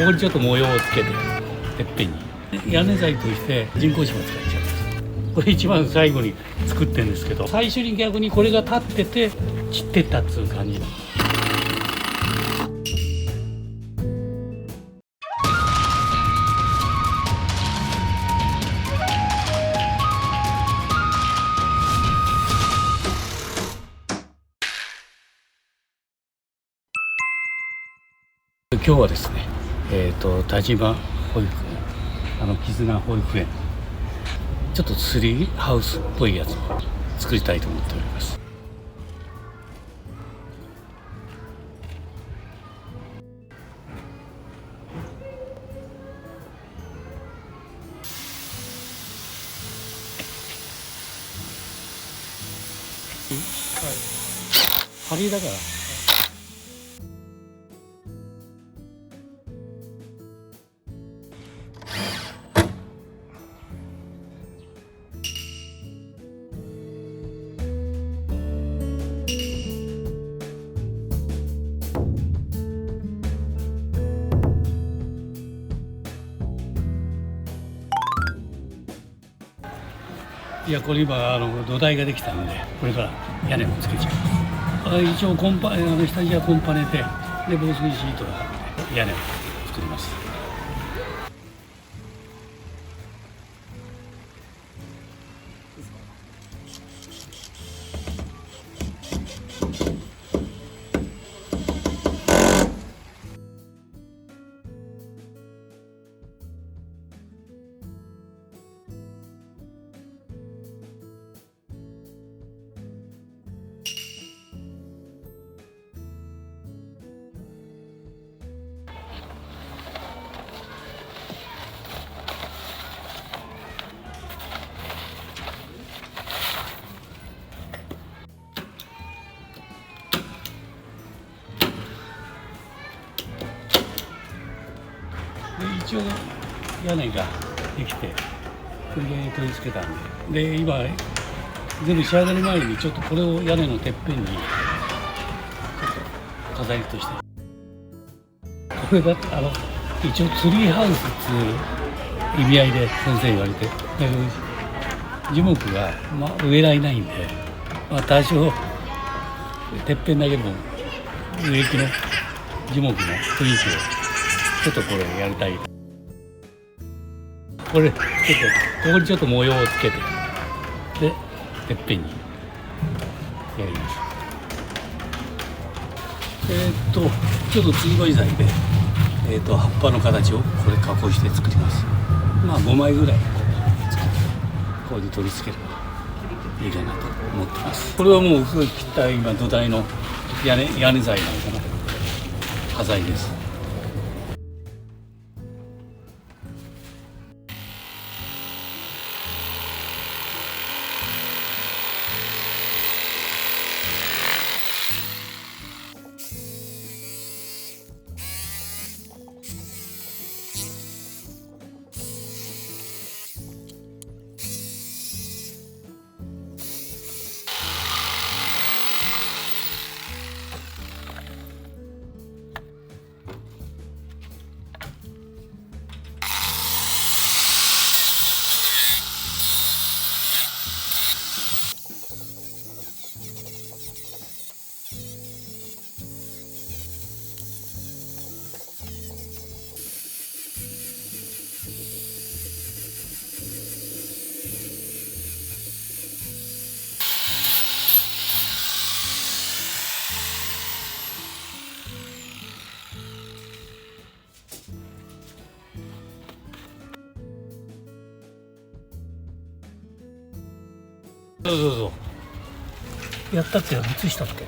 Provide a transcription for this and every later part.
ここにちょっと模様をつけててっぺんに屋根材として人工芝使っちゃうんです。これ一番最後に作ってるんですけど、最初に逆にこれが立ってて散ってったっつう感じ。今日はですね、田島保育園、絆保育園、ちょっとツリーハウスっぽいやつを作りたいと思っております。梁だから。いや、これ今土台ができたので、これから屋根をつけちゃいます。一応下地はコンパネで防水シートがあって屋根を作ります。一応屋根ができて、これで取り付けたんで、今全部仕上がる前にちょっとこれを屋根のてっぺんにちょっと飾りとして、これが一応ツリーハウスっていう意味合いで先生言われて、樹木が、植えられないんで、多少てっぺんだけでも植木の樹木の雰囲気をちょっとこれやりたい。これちょっとここにちょっと模様をつけて、でてっぺんにやります。ちょっと継ぎ針材で葉っぱの形をこれ加工して作ります。5枚ぐらいこれで取り付ければいいかなと思ってます。これはもう切った今土台の屋根材なのかな、端材です。そうやったっていつしたっけ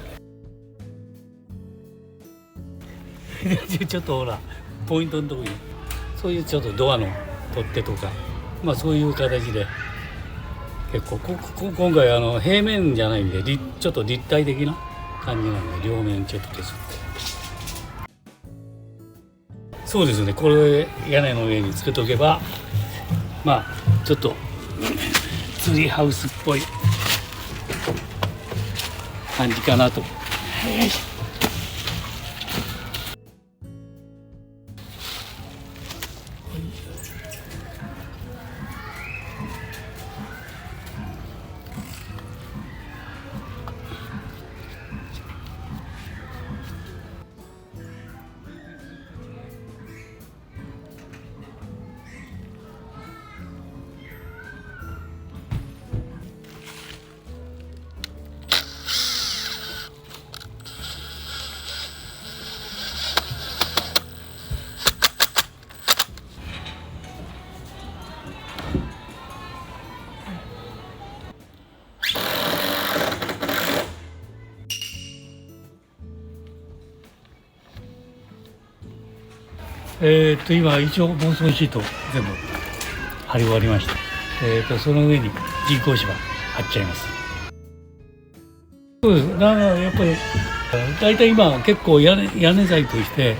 ちょっとほらポイントのところにそういうちょっとドアの取っ手とか、そういう形で結構今回平面じゃないんでちょっと立体的な感じなので両面ちょっと削って、そうですね、これ屋根の上につけとけばちょっとツリーハウスっぽい感じかなと。今一応防水シート全部貼り終わりました。その上に人工芝貼っちゃいます。そうです。だからやっぱり大体今結構屋根材として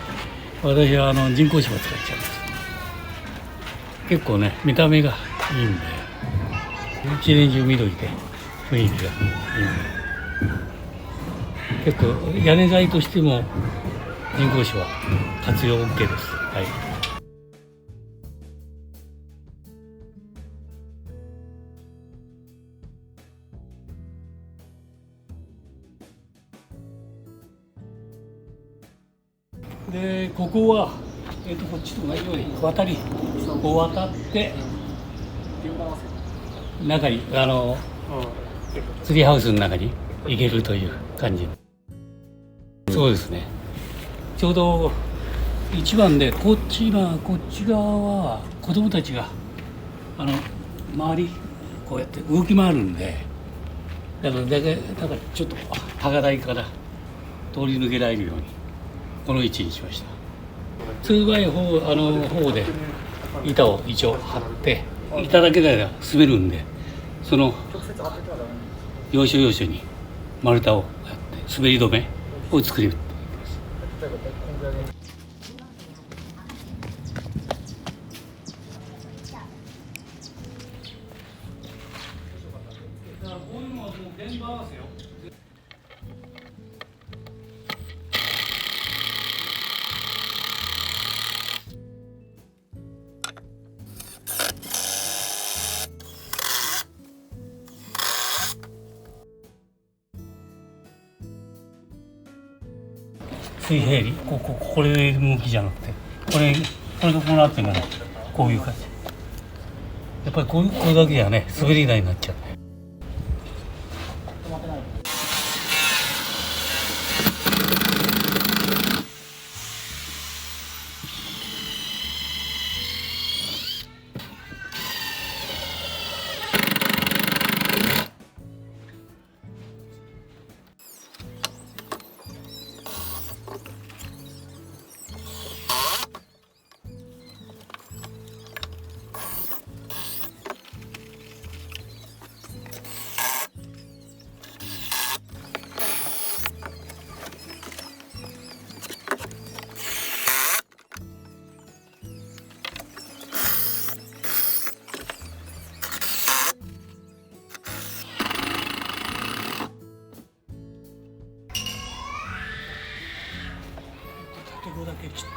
私は人工芝使っちゃいます。結構ね見た目がいいんで一年中緑で雰囲気がいいんで結構屋根材としても人工芝活用 OK です。はい。でここは、こっちと同じように渡りこう渡って中にツリーハウスの中に行けるという感じ。そうですね。ちょうど一番でこっち側は子供たちが周りこうやって動き回るんでだからちょっと高台から通り抜けられるようにこの位置にしました。2x4方で板を一応張って板だけでは滑るんでその要所要所に丸太をやって滑り止めを作る。水平にこれ向きじゃなくてこれがこうなってるからこういう感じ。やっぱりこれだけじゃね滑り台になっちゃうね。ここだけちっちゃい。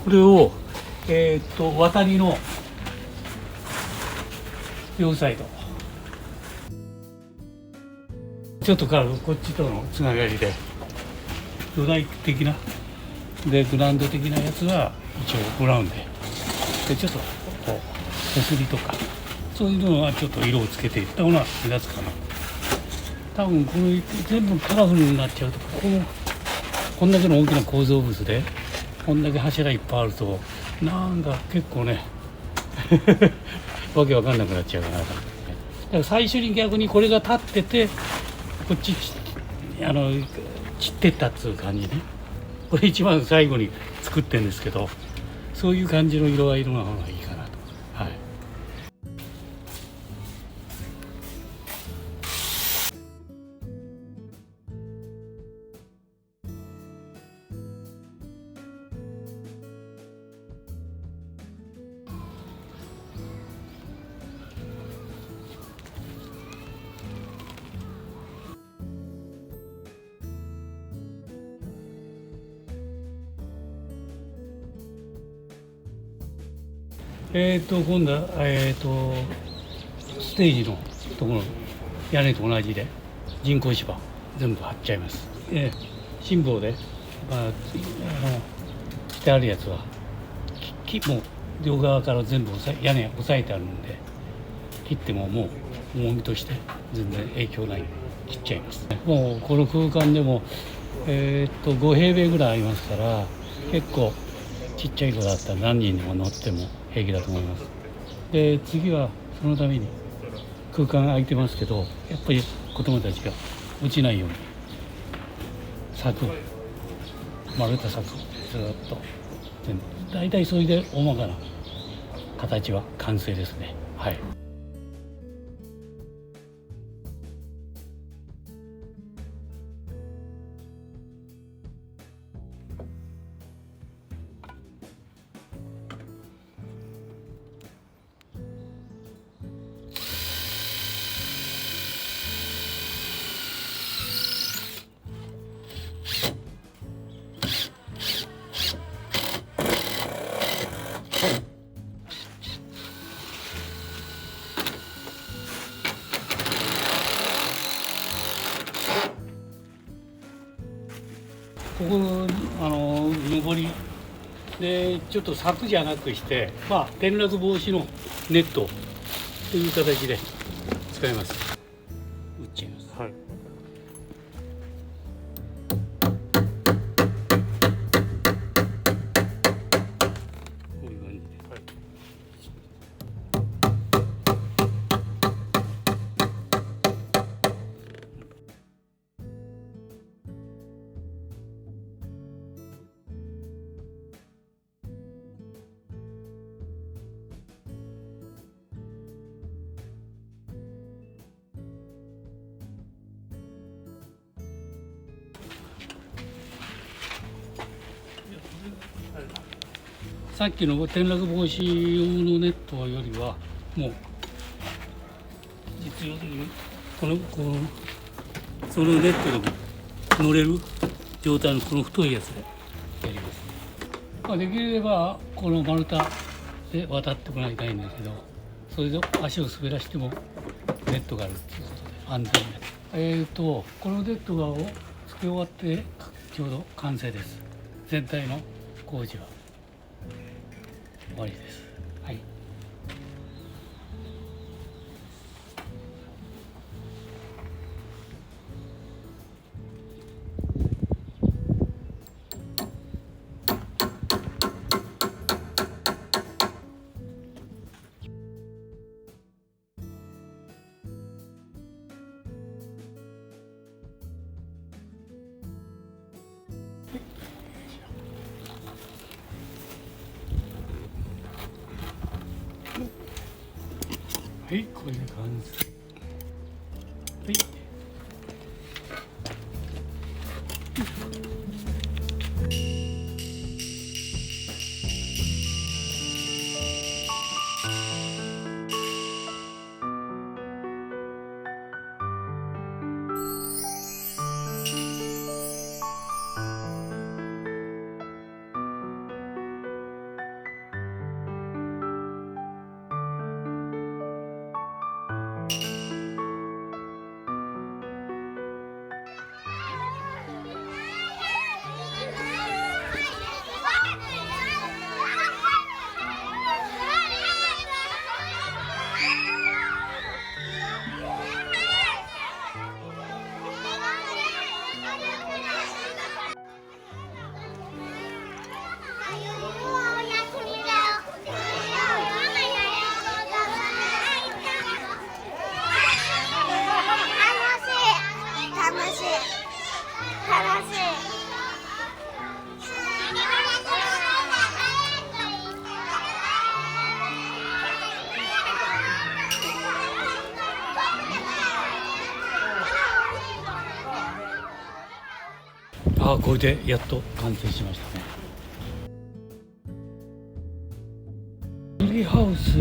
これを渡りの両サイドちょっとこっちとのつながりで土台的なでグラウンド的なやつは一応ブラウンでちょっとこう手すりとかそういうのはちょっと色をつけていったのが目立つかな。多分これ全部カラフルになっちゃうとこんだけの大きな構造物でこんだけ柱いっぱいあるとなんか結構ねわけわかんなくなっちゃうかなと。だから最初に逆にこれが立っててこっち散ってったっつう感じね。これ一番最後に作ってるんですけどそういう感じの色合いの方がいいかなと。はい。今度は、ステージのところ屋根と同じで人工芝全部張っちゃいます。辛抱で、してあるやつは木も両側から全部屋根押さえてあるんで、切ってももう重みとして全然影響ないんで切っちゃいます。もうこの空間でも5平米ぐらいありますから、結構ちっちゃい子だったら何人でも乗っても平気だと思います。で次はそのために空間空いてますけど、やっぱり子供たちが落ちないように柵を丸太柵をずっと大体それで大まかな形は完成ですね。はい。ここ上りでちょっと柵じゃなくして、転落防止のネットという形で使います。打っちゃいます。はい。こういう感じで。はい。さっきの転落防止用のネットよりはもう実用的にこのそのネットでも乗れる状態のこの太いやつでやります。できればこの丸太で渡ってもらいたいんですけど、それで足を滑らしてもネットがあるということで安全です。このネットをつけ終わってちょうど完成です。全体の工事は終わりです。はい。はい、こういう感じ。はい。これでやっと完成しましたね。ツリーハウス、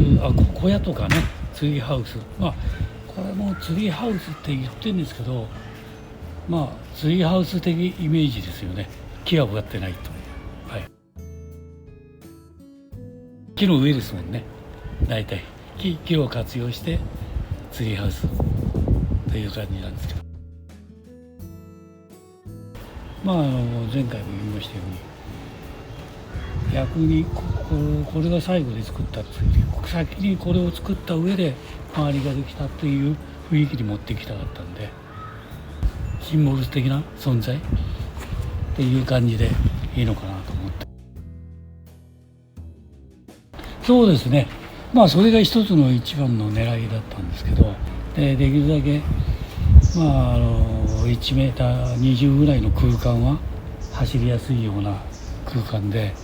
小屋とかね、ツリーハウス、これもツリーハウスって言ってるんですけど、ツリーハウス的イメージですよね。木は植わってないと。はい。木の上ですもんね。大体木を活用してツリーハウスという感じなんですけど。前回も言いましたように、逆にこれが最後で作ったっていう先にこれを作った上で周りができたという雰囲気に持っていきたかったんで、シンボル的な存在っていう感じでいいのかなと思って。そうですね、まあそれが一つの一番の狙いだったんですけど、できるだけまあ1メーター20ぐらいの空間は走りやすいような空間で、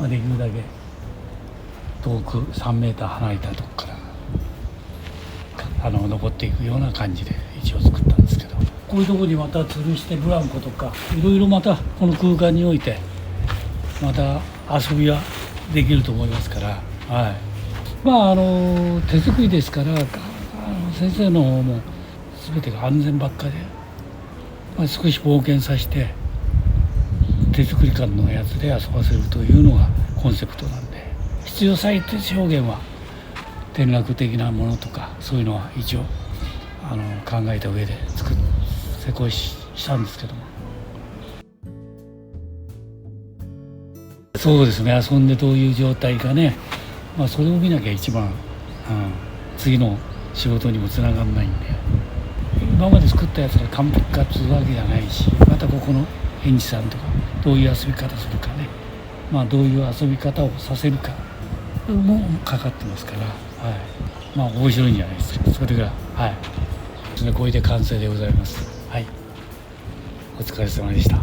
まあ、できるだけ遠く3メーター離れたとこから登っていくような感じで一応作ったんですけど、こういうところにまた吊るしてブランコとかいろいろまたこの空間においてまた遊びはできると思いますから、はい、まあ手作りですから先生の方も全てが安全ばっかで、まあ、少し冒険させて手作り感のやつで遊ばせるというのがコンセプトなんで、必要最低表現は転落的なものとかそういうのは一応考えた上で施工したんですけども。そうですね、遊んでどういう状態かね、まあ、それを見なきゃ一番、次の仕事にもつながらないんで、今まで作ったやつが完璧化するわけじゃないし、またここの園児さんとかどういう遊び方するかね、まあ、どういう遊び方をさせるかもかかってますから、はい、まあ面白いんじゃないですか。それがはいこれで完成でございます。はい、お疲れ様でした。